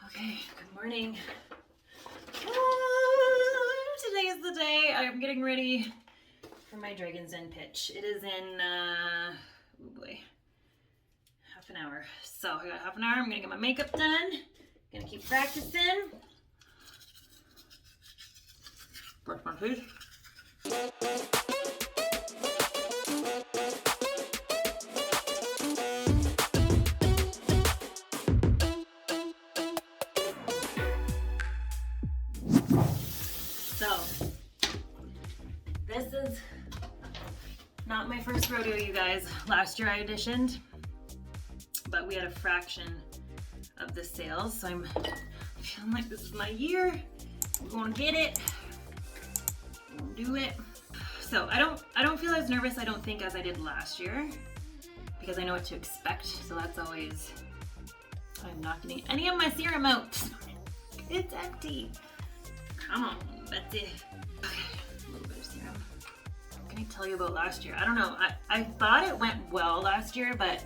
Okay, good morning. Today is the day I'm getting ready for my Dragons Den pitch. It is in, oh boy, half an hour. So I got half an hour. I'm gonna get my makeup done. Gonna keep practicing. Brush my teeth. So, this is not my first rodeo, you guys. Last year I auditioned, but we had a fraction of the sales, so I'm feeling like this is my year. I'm gonna get it. I'm gonna do it. So I don't feel as nervous, I don't think, as I did last year, because I know what to expect. So that's always. I'm not getting any of my serum out. It's empty. Come on, Betsy. Okay, a little bit of serum. What can I tell you about last year? I don't know. I thought it went well last year, but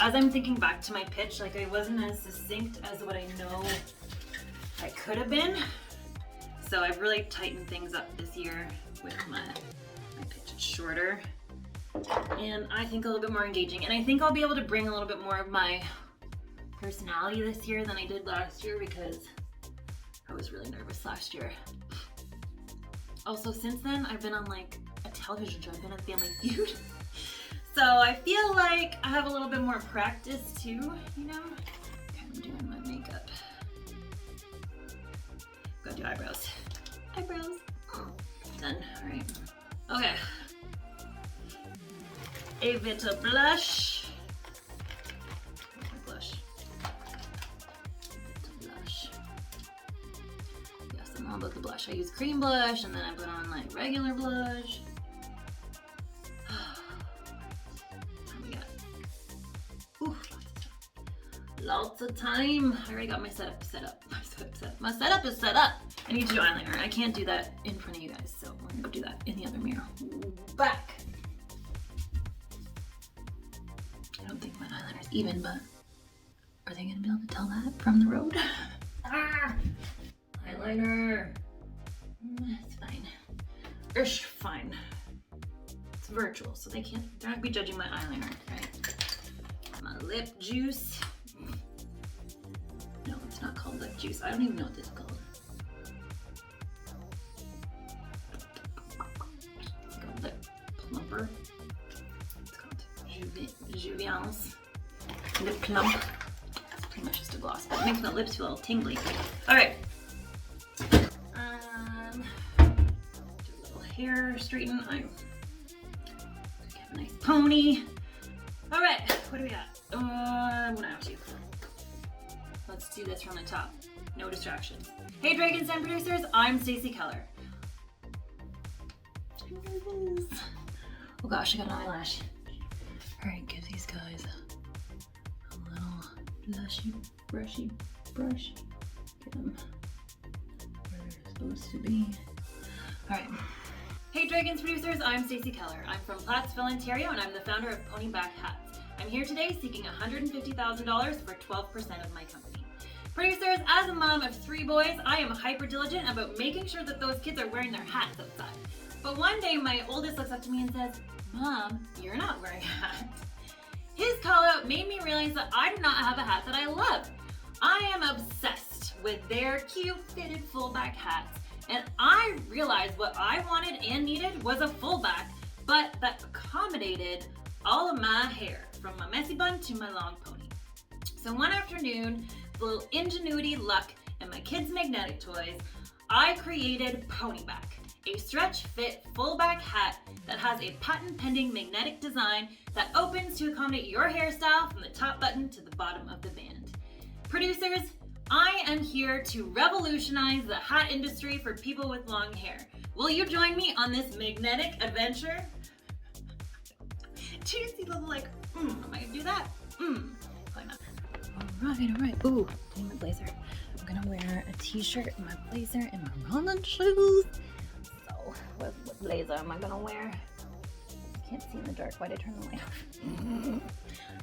as I'm thinking back to my pitch, like, I wasn't as succinct as what I know I could have been. So I've really tightened things up this year with my pitch. It's shorter and I think a little bit more engaging. And I think I'll be able to bring a little bit more of my personality this year than I did last year, because I was really nervous last year. Also, since then, I've been on like a television show. I've been on Family Feud. So I feel like I have a little bit more practice too, you know? Okay, I'm doing my makeup. Go do eyebrows. Eyebrows. Oh, done. All right. Okay. A bit of blush. Blush. I'm all about the blush. I use cream blush and then I put on like regular blush. What do we got? Ooh, lots of time. I already got my setup set up. My setup is set up. I need to do eyeliner. I can't do that in front of you guys, so we're gonna go do that in the other mirror. Back. I don't think my eyeliner's even, but are they gonna be able to tell that from the road? Ah! Eyeliner. It's fine. Ish, fine. It's virtual, so they're not gonna be judging my eyeliner, right? My lip juice. No, it's not called lip juice. I don't even know what this is called. It's called lip plumper. It's called Juvial's lip plump. It's pretty much just a gloss, but it makes my lips feel a little tingly. All right. Hair straighten. I have a nice pony. All right, what do we got? I'm gonna have to. Let's do this from the top. No distractions. Hey, Dragons Den producers, I'm Stacey Keller. Oh gosh, I got an eyelash. All right, give these guys a little blushy, brushy brush. Get them where they're supposed to be. All right. Hey Dragons producers, I'm Stacey Keller. I'm from Plattsville, Ontario, and I'm the founder of Ponyback Hats. I'm here today seeking $150,000 for 12% of my company. Producers, as a mom of 3 boys, I am hyper diligent about making sure that those kids are wearing their hats outside. But one day my oldest looks up to me and says, "Mom, you're not wearing a hat." His call out made me realize that I do not have a hat that I love. I am obsessed with their cute fitted fullback hats. And I realized what I wanted and needed was a fullback, but that accommodated all of my hair, from my messy bun to my long pony. So one afternoon, with a little ingenuity, luck, and my kids' magnetic toys, I created Ponyback, a stretch fit fullback hat that has a patent pending magnetic design that opens to accommodate your hairstyle from the top button to the bottom of the band. Producers, I am here to revolutionize the hat industry for people with long hair. Will you join me on this magnetic adventure? Do you see the like, am I gonna do that? Probably not. All right. Ooh, I need my blazer. I'm gonna wear a t-shirt, my blazer, and my running shoes. So, what blazer am I gonna wear? I can't see in the dark. Why'd I turn the light off?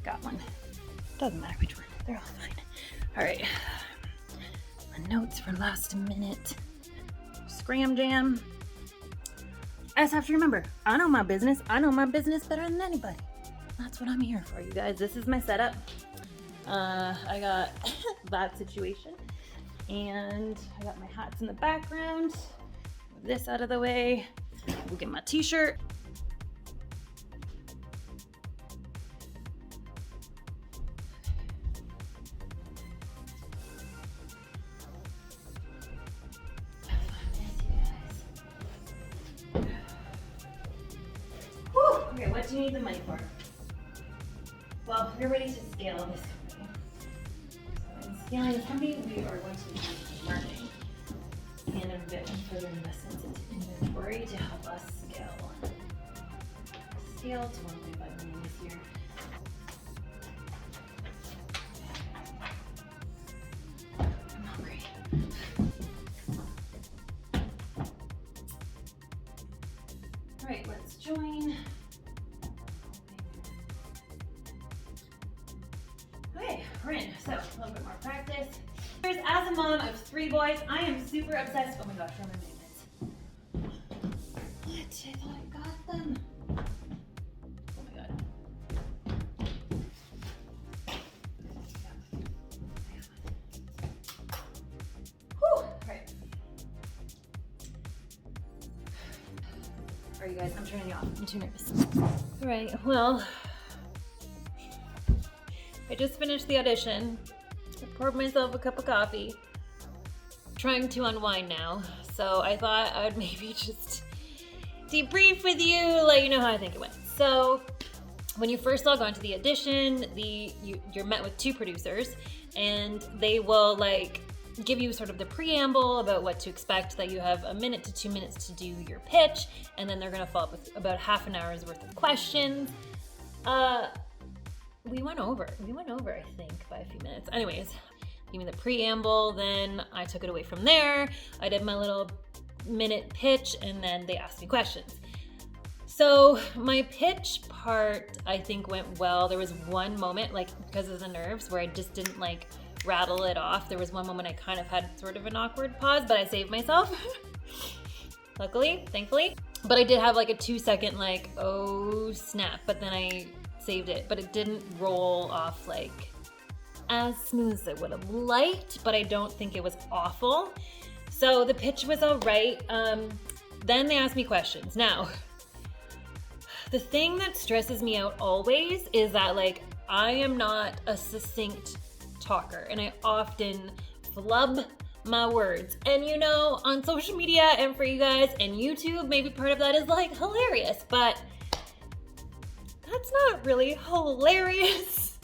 Got one. Doesn't matter which one. They're all fine. All right. notes for last minute. Scram jam. I just have to remember, I know my business. I know my business better than anybody. That's what I'm here for, you guys. This is my setup. I got that situation. And I got my hats in the background. Move this out of the way. We'll get my t-shirt. Okay, what do you need the money for? Well, we're ready to scale this company. So in scaling this company, we are going to be marketing and a bit further investments into inventory to help us scale. Scale to 1.5 million this year. I'm hungry. All right, let's join. Okay, we're in. So, a little bit more practice. As a mom of 3 boys, I am super obsessed. Oh my gosh, I'm in minutes. What? I thought I got them. Oh my god. Whew. Alright. Alright, you guys, I'm turning you off. I'm too nervous. Alright, well, I just finished the audition. I poured myself a cup of coffee. Trying to unwind now. So I thought I would maybe just debrief with you, let you know how I think it went. So when you first log on to the audition, you're met with 2 producers, and they will like give you sort of the preamble about what to expect, that you have 1 minute to 2 minutes to do your pitch, and then they're gonna follow up with about half an hour's worth of questions. We went over, I think, by a few minutes. Anyways, give me the preamble, then I took it away from there. I did my little minute pitch, and then they asked me questions. So my pitch part, I think, went well. There was one moment, like, because of the nerves, where I just didn't like rattle it off. There was one moment I kind of had sort of an awkward pause, but I saved myself. Luckily, thankfully. But I did have like a 2-second like, oh snap, but then I saved it, but it didn't roll off like as smooth as I would have liked, but I don't think it was awful. So the pitch was all right. Then they asked me questions. Now, the thing that stresses me out always is that like I am not a succinct talker, and I often flub my words. And you know, on social media and for you guys and YouTube, maybe part of that is like hilarious, but that's not really hilarious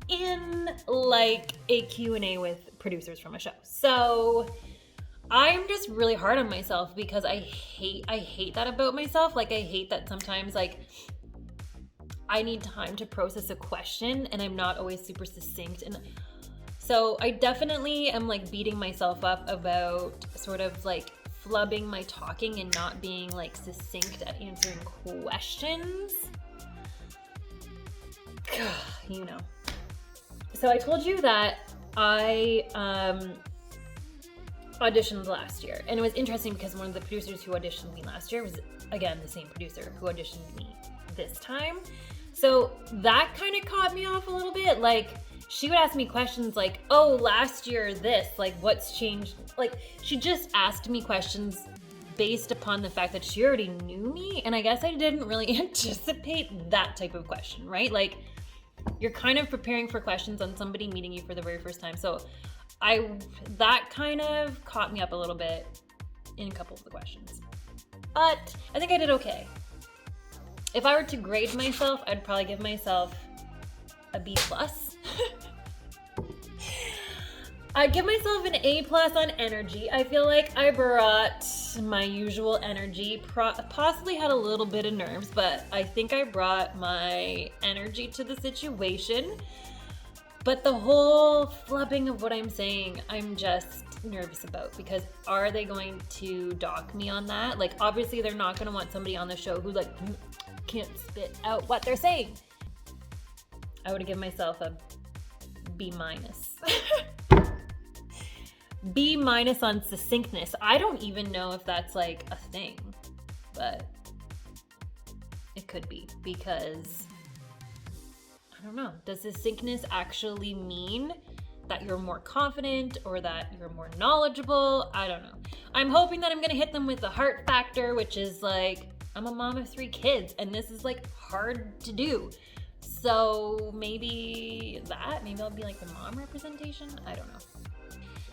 in like a Q&A with producers from a show. So I'm just really hard on myself because I hate that about myself. Like I hate that sometimes like I need time to process a question and I'm not always super succinct. And so I definitely am like beating myself up about sort of like flubbing my talking and not being like succinct at answering questions. You know. So I told you that I auditioned last year, and it was interesting because one of the producers who auditioned me last year was again the same producer who auditioned me this time. So that kind of caught me off a little bit. Like she would ask me questions like, oh, last year this, like what's changed? Like she just asked me questions based upon the fact that she already knew me, and I guess I didn't really anticipate that type of question, right? Like you're kind of preparing for questions on somebody meeting you for the very first time. So that kind of caught me up a little bit in a couple of the questions. But I think I did okay. If I were to grade myself, I'd probably give myself a B+. I'd give myself an A+ on energy. I feel like I brought my usual energy, possibly had a little bit of nerves, but I think I brought my energy to the situation. But the whole flubbing of what I'm saying, I'm just nervous about, because are they going to dock me on that? Like obviously they're not gonna want somebody on the show who like can't spit out what they're saying. I would have given myself a B-. B- on succinctness. I don't even know if that's like a thing, but it could be, because I don't know. Does succinctness actually mean that you're more confident or that you're more knowledgeable? I don't know. I'm hoping that I'm gonna hit them with the heart factor, which is like, I'm a mom of 3 kids and this is like hard to do. So maybe I'll be like the mom representation. I don't know.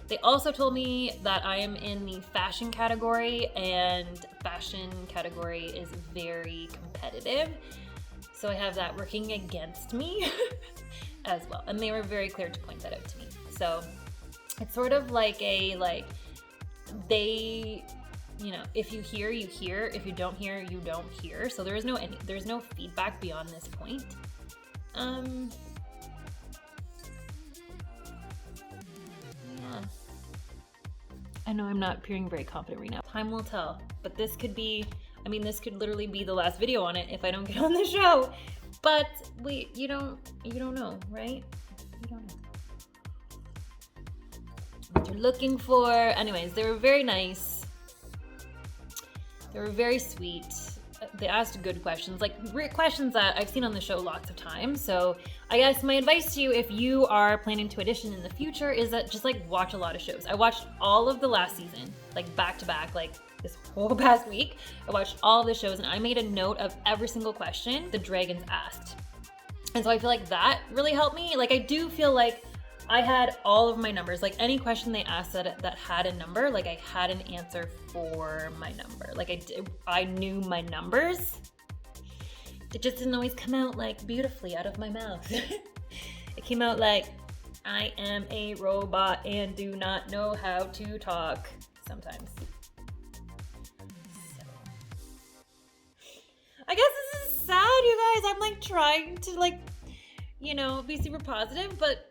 They also told me that I am in the fashion category, and fashion category is very competitive. So I have that working against me as well. And they were very clear to point that out to me. So it's sort of like they, you know, if you hear, you hear. If you don't hear, you don't hear. So there's no feedback beyond this point. Yeah. I know I'm not appearing very confident right now. Time will tell, but this could literally be the last video on it if I don't get on the show. But you don't know, right? You don't know what you're looking for. Anyways, they were very nice. They were very sweet. They asked good questions, like questions that I've seen on the show lots of times. So I guess my advice to you, if you are planning to audition in the future, is that just like watch a lot of shows. I watched all of the last season, like back to back, like this whole past week. I watched all of the shows and I made a note of every single question the Dragons asked. And so I feel like that really helped me. Like I do feel like I had all of my numbers, like any question they asked that had a number, like I had an answer for my number. Like I knew my numbers. It just didn't always come out like beautifully out of my mouth. It came out like, I am a robot and do not know how to talk sometimes. So I guess this is sad, you guys. I'm like trying to like, you know, be super positive, but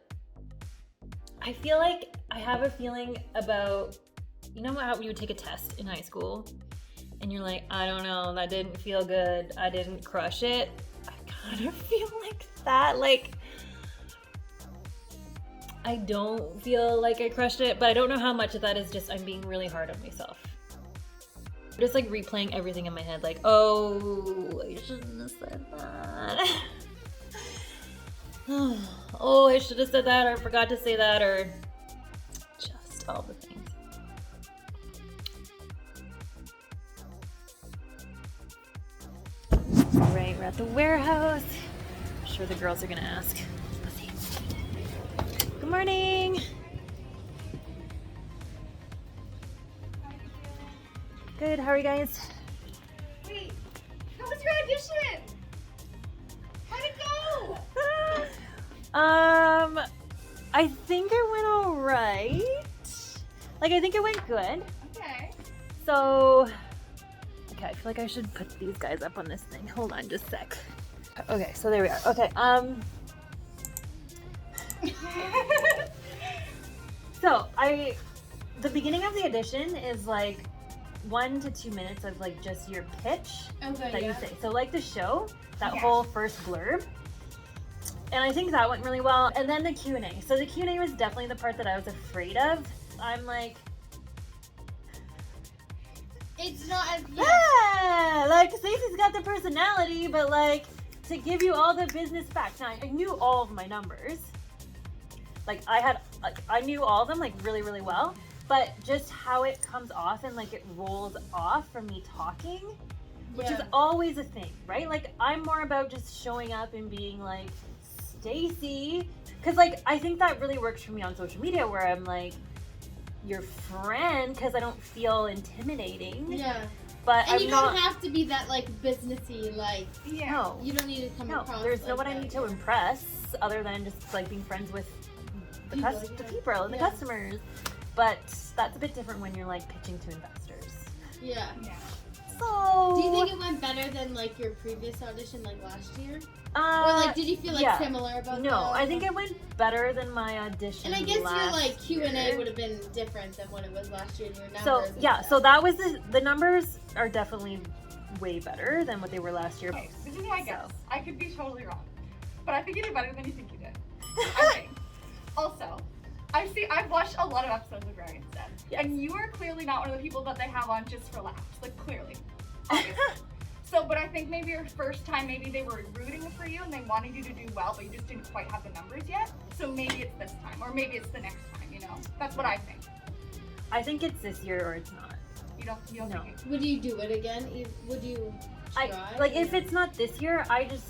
I feel like I have a feeling about, you know how you would take a test in high school and you're like, I don't know, that didn't feel good, I didn't crush it. I kind of feel like that. Like, I don't feel like I crushed it, but I don't know how much of that is just I'm being really hard on myself. I'm just like replaying everything in my head, like, oh, I shouldn't have said that. Oh, I should have said that, or forgot to say that, or just all the things. All right, we're at the warehouse. I'm sure the girls are gonna ask. Let's see. Good morning. Good, how are you guys? Wait, how was your audition? How'd it go? I think it went all right. Like, I think it went good. Okay. So, okay, I feel like I should put these guys up on this thing. Hold on just a sec. Okay, so there we are. Okay, so the beginning of the audition is like 1 to 2 minutes of like just your pitch that you say. So like the show, that whole first blurb. And I think that went really well. And then the Q&A. So the Q&A was definitely the part that I was afraid of. I'm like, it's not as like Stacey's got the personality, but like to give you all the business facts. Now I knew all of my numbers. Like I knew all of them like really, really well. But just how it comes off and like it rolls off from me talking, which is always a thing, right? Like I'm more about just showing up and being like, Stacey, because like I think that really works for me on social media, where I'm like your friend, because I don't feel intimidating. Yeah. But and I'm you don't have to be that like businessy, like no. You don't need to come across. There's like no one that. I need to impress other than just like being friends with the people and the customers. But that's a bit different when you're like pitching to investors. Yeah. So do you think it went better than like your previous audition, like last year? Or like, did you feel like similar about that? No, I think it went better than my audition. And I guess your like Q&A year. would have been different than what it was last year. Your numbers. So so that was the numbers are definitely way better than what they were last year. Okay, this is my guess. I could be totally wrong, but I think you did better than you think you did. Okay. Also, I've watched a lot of episodes of Dragons, Yes. And you are clearly not one of the people that they have on just for laughs. Like, clearly. Obviously. So, but I think maybe your first time, maybe they were rooting for you and they wanted you to do well, but you just didn't quite have the numbers yet. So maybe it's this time, or maybe it's the next time, you know? That's what I think. I think it's this year or it's not. You don't No. think it? Would you do it again? Would you try? If it's not this year, I don't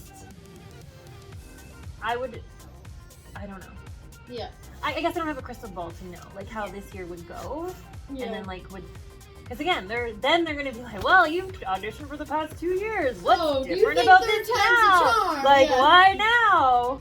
know. Yeah. I guess I don't have a crystal ball to know, like, how this year would go. Yeah. And then, like, because again, they're going to be like, well, you've auditioned for the past 2 years. What's different about this now? Like, why now?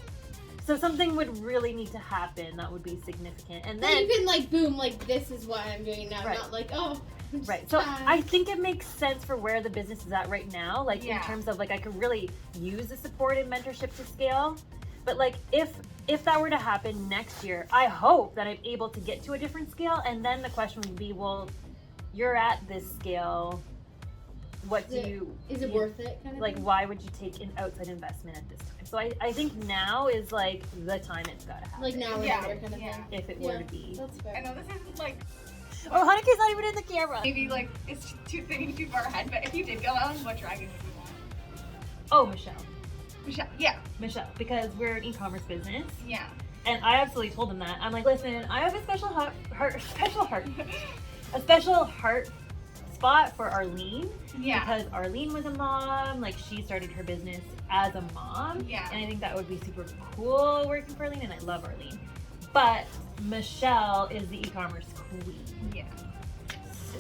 So something would really need to happen that would be significant. And then you can, like, boom, like, this is why I'm doing now. Right. Not like, oh. Right. So I think it makes sense for where the business is at right now. Like, in terms of, like, I could really use the support and mentorship to scale. But, like, if that were to happen next year, I hope that I'm able to get to a different scale. And then the question would be, well, you're at this scale. What do you... Is it worth it? Kind of like, thing? Why would you take an outside investment at this time? So I think now is, like, the time it's got to happen. Like, now or never kind of thing. If it were to be. That's fair. I know this isn't, like... Oh, Hanukkah's not even in the camera. Maybe, like, it's thinking too far ahead, but if you did go on, what dragon would you want? Oh, Michelle. Michelle, yeah. Michelle, because we're an e-commerce business. Yeah. And I absolutely told them that. I'm like, listen, I have a special heart spot for Arlene. Yeah. Because Arlene was a mom, like, she started her business as a mom. Yeah. And I think that would be super cool working for Arlene, and I love Arlene. But Michelle is the e-commerce queen. Yeah. So.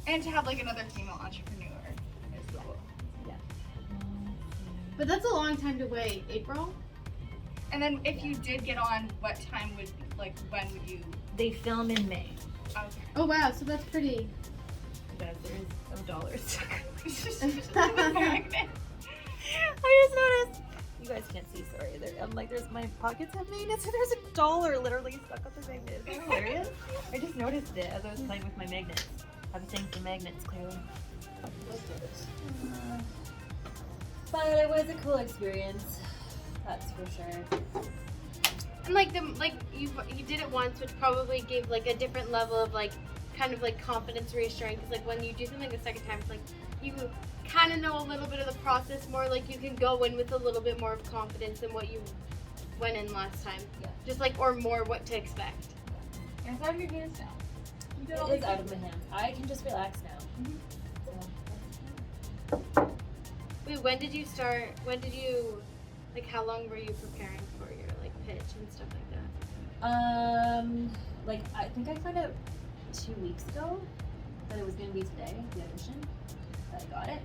And to have, like, another female entrepreneur is cool. Yeah. But that's a long time to wait. April? And then if you did get on, what time would, like, when would you? They film in May. Okay. Oh, wow. So that's pretty. Guys, there is $dollars. Magnet. I just noticed. You guys can't see, sorry. I'm like, my pockets have magnets, and there's $1 literally stuck on the magnet. Is that hilarious? I just noticed it as I was playing with my magnets. I'm saying some magnets, clearly. But it was a cool experience. That's for sure. And like you did it once, which probably gave like a different level of like kind of like confidence reassuring. Because like when you do something the second time, it's like you kind of know a little bit of the process more. Like you can go in with a little bit more of confidence than what you went in last time. Yeah. Just like or more what to expect. And it's out of your hands now. You did all It is the out of my hands. I can just relax now. Wait, when did you start? When did you like? How long were you preparing for your like pitch and stuff like that? Like I think I found out 2 weeks ago that it was going to be today, the audition. That I got it.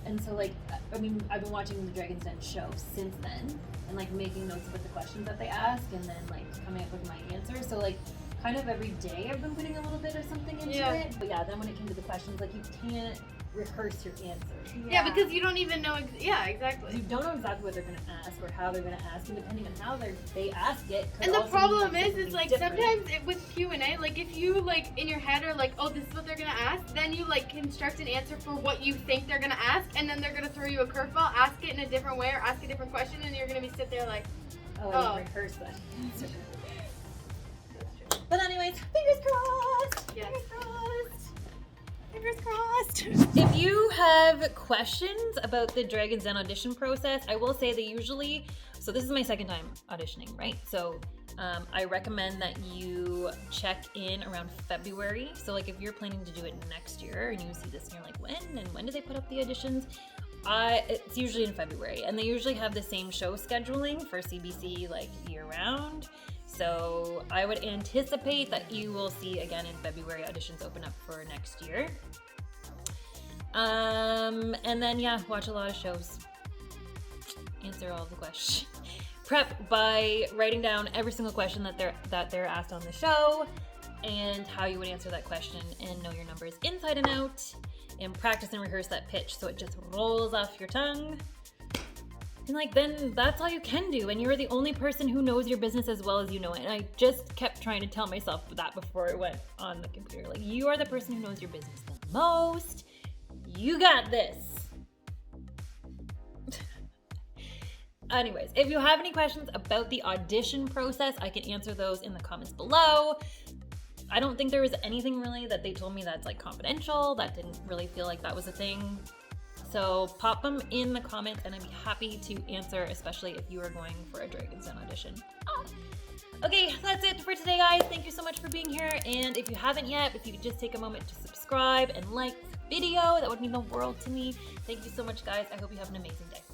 And so like, I mean, I've been watching the Dragons Den show since then, and like making notes about the questions that they ask, and then like coming up with my answers. So like, kind of every day I've been putting a little bit of something into it. But yeah, then when it came to the questions, like you can't rehearse your answers. Yeah, because you don't even know. Yeah, exactly. You don't know exactly what they're going to ask or how they're going to ask, and depending on how they ask it. And the problem is like different. sometimes with Q&A, like if you like in your head are like, oh, this is what they're gonna ask, then you like construct an answer for what you think they're gonna ask, and then they're gonna throw you a curveball, ask it in a different way, or ask a different question, and you're gonna be sit there like, oh. Rehearse that answer. But anyways, fingers crossed. Yes. Fingers crossed. Fingers crossed. If you have questions about the Dragons Den audition process, I will say they usually, so this is my second time auditioning, right? So I recommend that you check in around February. So like if you're planning to do it next year and you see this and you're like, when do they put up the auditions? It's usually in February, and they usually have the same show scheduling for CBC like year round. So I would anticipate that you will see again in February auditions open up for next year. And then yeah, watch a lot of shows. Answer all of the questions. Prep by writing down every single question that they're asked on the show and how you would answer that question, and know your numbers inside and out, and practice and rehearse that pitch so it just rolls off your tongue. And like, then that's all you can do, and you're the only person who knows your business as well as you know it. And I just kept trying to tell myself that before I went on the computer. Like, you are the person who knows your business the most. You got this. Anyways, if you have any questions about the audition process, I can answer those in the comments below. I don't think there was anything really that they told me that's like confidential. That didn't really feel like that was a thing. So pop them in the comments and I'd be happy to answer, especially if you are going for a Dragons Den audition. Okay, that's it for today, guys. Thank you so much for being here. And if you haven't yet, if you could just take a moment to subscribe and like the video, that would mean the world to me. Thank you so much, guys. I hope you have an amazing day.